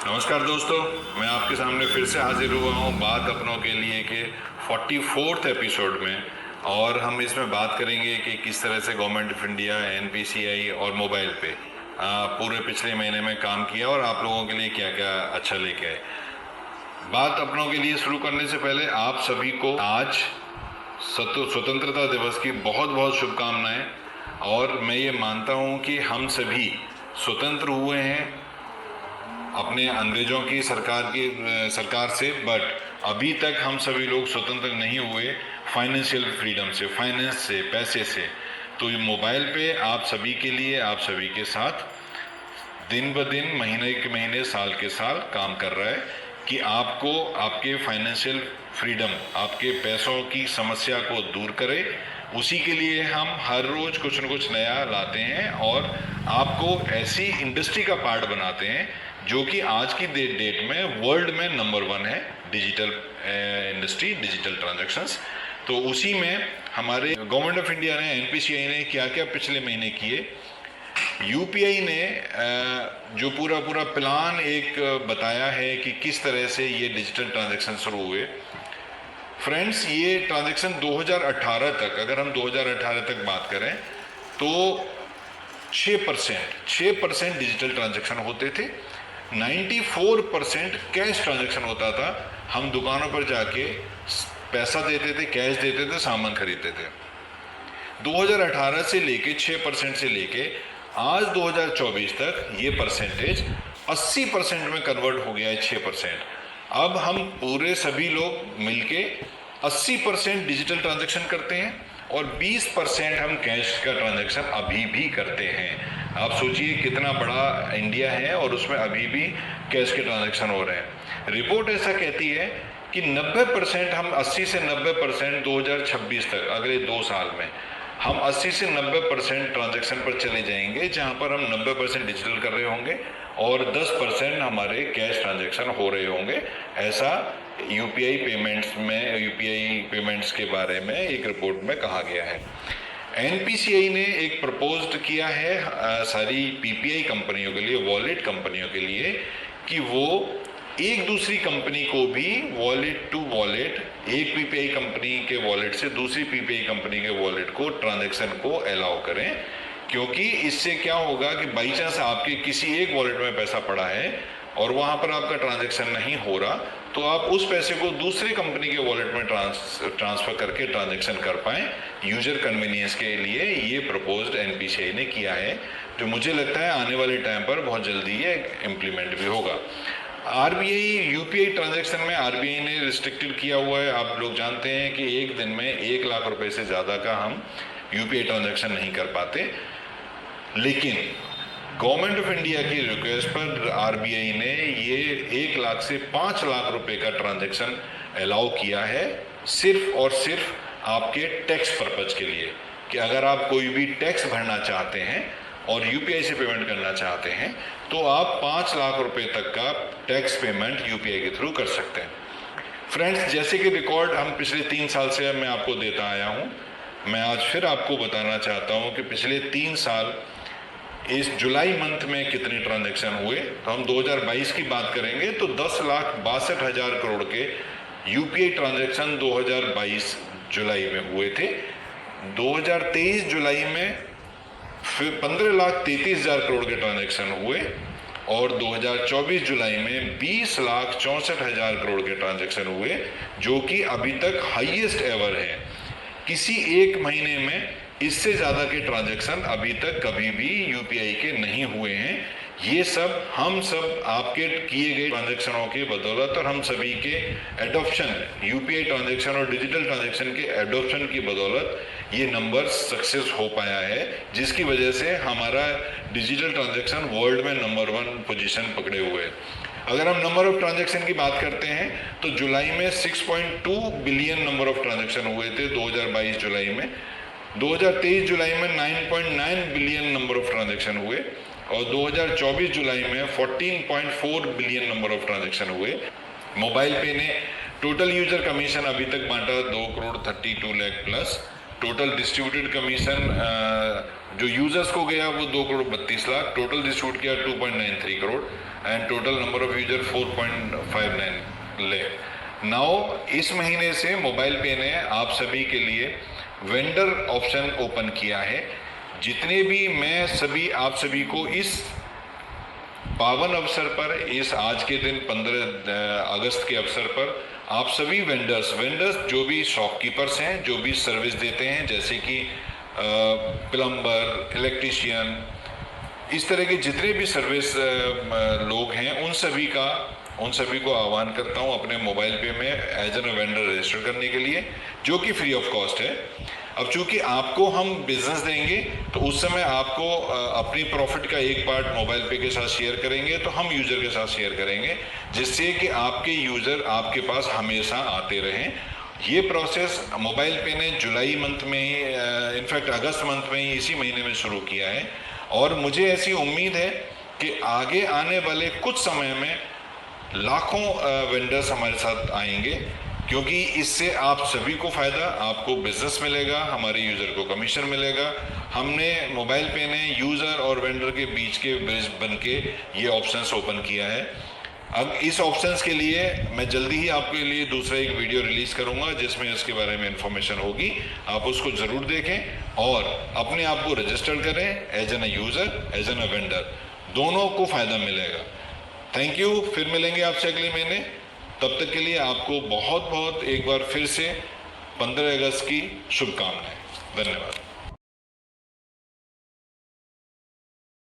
नमस्कार दोस्तों, मैं आपके सामने फिर से हाजिर हुआ हूँ बात अपनों के लिए के 44th एपिसोड में। और हम इसमें बात करेंगे कि किस तरह से गवर्नमेंट ऑफ इंडिया, एनपीसीआई और मोबाइल पे पूरे पिछले महीने में काम किया और आप लोगों के लिए क्या क्या अच्छा लेके आए। बात अपनों के लिए शुरू करने से पहले आप सभी को आज स्वतंत्रता दिवस की बहुत बहुत शुभकामनाएं। और मैं ये मानता हूँ कि हम सभी स्वतंत्र हुए हैं अपने अंग्रेजों की सरकार से, बट अभी तक हम सभी लोग स्वतंत्र नहीं हुए फाइनेंशियल फ्रीडम से, फाइनेंस से, पैसे से। तो ये मोबाइल पे आप सभी के लिए, आप सभी के साथ दिन ब दिन, महीने के महीने, साल के साल काम कर रहा है कि आपको आपके फाइनेंशियल फ्रीडम, आपके पैसों की समस्या को दूर करे। उसी के लिए हम हर रोज कुछ न कुछ नया लाते हैं और आपको ऐसी इंडस्ट्री का पार्ट बनाते हैं जो कि आज की डेट में वर्ल्ड में नंबर 1 है, डिजिटल इंडस्ट्री, डिजिटल ट्रांजैक्शंस। तो उसी में हमारे गवर्नमेंट ऑफ इंडिया ने, एनपीसीआई ने क्या क्या पिछले महीने किए। यूपीआई ने जो पूरा प्लान एक बताया है कि किस तरह से ये डिजिटल ट्रांजैक्शन शुरू हुए। फ्रेंड्स, ये ट्रांजैक्शन 2018 तक, अगर हम 2018 तक बात करें तो 6% डिजिटल ट्रांजैक्शन होते थे, 94% कैश ट्रांजैक्शन होता था। हम दुकानों पर जाके पैसा देते थे, कैश देते थे, सामान खरीदते थे। 2018 से लेके 6% से लेके आज 2024 तक ये परसेंटेज 80% में कन्वर्ट हो गया है, 6%। अब हम पूरे सभी लोग मिलके 80% डिजिटल ट्रांजैक्शन करते हैं और 20% हम कैश का ट्रांजैक्शन अभी भी करते हैं। आप सोचिए कितना बड़ा इंडिया है और उसमें अभी भी कैश के ट्रांजैक्शन हो रहे हैं। रिपोर्ट ऐसा कहती है कि 90%, हम 80 से 90% 2026 तक, अगले 2 साल में हम 80 से 90% ट्रांजैक्शन पर चले जाएंगे, जहां पर हम 90% डिजिटल कर रहे होंगे और 10% हमारे कैश ट्रांजैक्शन हो रहे होंगे। ऐसा यूपीआई पेमेंट्स के बारे में एक रिपोर्ट में कहा गया है। एनपीसीआई ने एक प्रपोज्ड किया है सारी पीपीआई कंपनियों के लिए, वॉलेट कंपनियों के लिए, कि वो एक दूसरी कंपनी को भी वॉलेट टू वॉलेट, एक पीपीआई कंपनी के वॉलेट से दूसरी पीपीआई कंपनी के वॉलेट को, ट्रांजैक्शन को अलाउ करें। क्योंकि इससे क्या होगा कि बाई चांस आपके किसी एक वॉलेट में पैसा पड़ा है और वहां पर आपका ट्रांजैक्शन नहीं हो रहा, तो आप उस पैसे को दूसरी कंपनी के वॉलेट में ट्रांसफर करके ट्रांजैक्शन कर पाएं। यूजर कन्वीनियंस के लिए ये प्रपोज्ड एनपीसीआई ने किया है, जो मुझे लगता है आने वाले टाइम पर बहुत जल्दी ये इम्प्लीमेंट भी होगा। आरबीआई, यूपीआई ट्रांजैक्शन में आरबीआई ने रिस्ट्रिक्टेड किया हुआ है। आप लोग जानते हैं कि एक दिन में 1 लाख रुपए से ज़्यादा का हम यूपीआई ट्रांजैक्शन नहीं कर पाते। लेकिन गवर्नमेंट ऑफ इंडिया की रिक्वेस्ट पर आरबीआई ने ये 1 लाख से 5 लाख रुपए का ट्रांजैक्शन अलाउ किया है, सिर्फ और सिर्फ आपके टैक्स पर्पज के लिए, कि अगर आप कोई भी टैक्स भरना चाहते हैं और यूपीआई से पेमेंट करना चाहते हैं तो आप 5 लाख रुपए तक का टैक्स पेमेंट यूपीआई के थ्रू कर सकते हैं। फ्रेंड्स, जैसे कि रिकॉर्ड हम पिछले 3 साल से मैं आपको देता आया हूं, मैं आज फिर आपको बताना चाहता हूं कि पिछले 3 साल इस जुलाई मंथ में कितने ट्रांजैक्शन हुए। तो हम 2022 की बात करेंगे तो 10,62,000 करोड़ के यूपीआई ट्रांजैक्शन 2022 जुलाई में हुए थे। 2023 जुलाई में फिर 15,33,000 करोड़ के ट्रांजैक्शन हुए और 2024 जुलाई में 20,64,000 करोड़ के ट्रांजैक्शन हुए, जो कि अभी तक हाईएस्ट एवर है। किसी एक महीने में इससे ज़्यादा के ट्रांजैक्शन अभी तक कभी भी यूपीआई के नहीं हुए हैं। ये सब हम सब आपके किए गए ट्रांजैक्शनों की बदौलत और हम सभी के एडॉप्शन, यूपीआई ट्रांजैक्शन और डिजिटल ट्रांजैक्शन के एडॉप्शन की बदौलत ये नंबर सक्सेस हो पाया है, जिसकी वजह से हमारा डिजिटल ट्रांजैक्शन वर्ल्ड में नंबर 1 पोजीशन पकड़े हुए है। अगर हम नंबर ऑफ ट्रांजैक्शन की बात करते हैं तो जुलाई में 6.2 बिलियन नंबर ऑफ ट्रांजैक्शन हुए थे 2022 जुलाई में। 2023 जुलाई में 9.9 बिलियन नंबर ऑफ ट्रांजैक्शन हुए और 2024 जुलाई में 14.4 बिलियन नंबर ऑफ ट्रांजैक्शन हुए। मोबाइल पे ने टोटल यूजर कमीशन अभी तक बांटा 2 crore 32 lakh plus. Total distributed commission जो यूजर्स को गया वो 2,32,00,000, टोटल डिस्ट्रीब्यूट किया 2.93 crore and total number of user 4.59 lakh. Now इस महीने से मोबाइल पे ने आप सभी के लिए वेंडर ऑप्शन ओपन किया है। जितने भी मैं सभी आप सभी को इस पावन अवसर पर, इस आज के दिन 15 अगस्त के अवसर पर आप सभी वेंडर्स जो भी शॉपकीपर्स हैं, जो भी सर्विस देते हैं, जैसे कि प्लम्बर, इलेक्ट्रीशियन, इस तरह के जितने भी सर्विस लोग हैं, उन सभी को आह्वान करता हूं अपने मोबाइल पे में एज एन वेंडर रजिस्टर करने के लिए, जो कि फ्री ऑफ कॉस्ट है। अब चूंकि आपको हम बिजनेस देंगे तो उस समय आपको अपनी प्रॉफिट का एक पार्ट मोबाइल पे के साथ शेयर करेंगे, तो हम यूजर के साथ शेयर करेंगे, जिससे कि आपके यूजर आपके पास हमेशा आते रहें। ये प्रोसेस मोबाइल पे ने जुलाई मंथ में ही, इनफैक्ट अगस्त मंथ में ही, इसी महीने में शुरू किया है और मुझे ऐसी उम्मीद है कि आगे आने वाले कुछ समय में लाखों वेंडर्स हमारे साथ आएंगे, क्योंकि इससे आप सभी को फ़ायदा, आपको बिजनेस मिलेगा, हमारे यूज़र को कमीशन मिलेगा। हमने मोबाइल पे ने यूज़र और वेंडर के बीच के ब्रिज बन के ये ऑप्शंस ओपन किया है। अब इस ऑप्शंस के लिए मैं जल्दी ही आपके लिए दूसरा एक वीडियो रिलीज़ करूंगा जिसमें इसके बारे में इंफॉर्मेशन होगी, आप उसको ज़रूर देखें और अपने आप को रजिस्टर करें as an user, as an vendor, दोनों को फ़ायदा मिलेगा। थैंक यू, फिर मिलेंगे आपसे अगले महीने। तब तक के लिए आपको बहुत बहुत एक बार फिर से 15 अगस्त की शुभकामनाएं। धन्यवाद।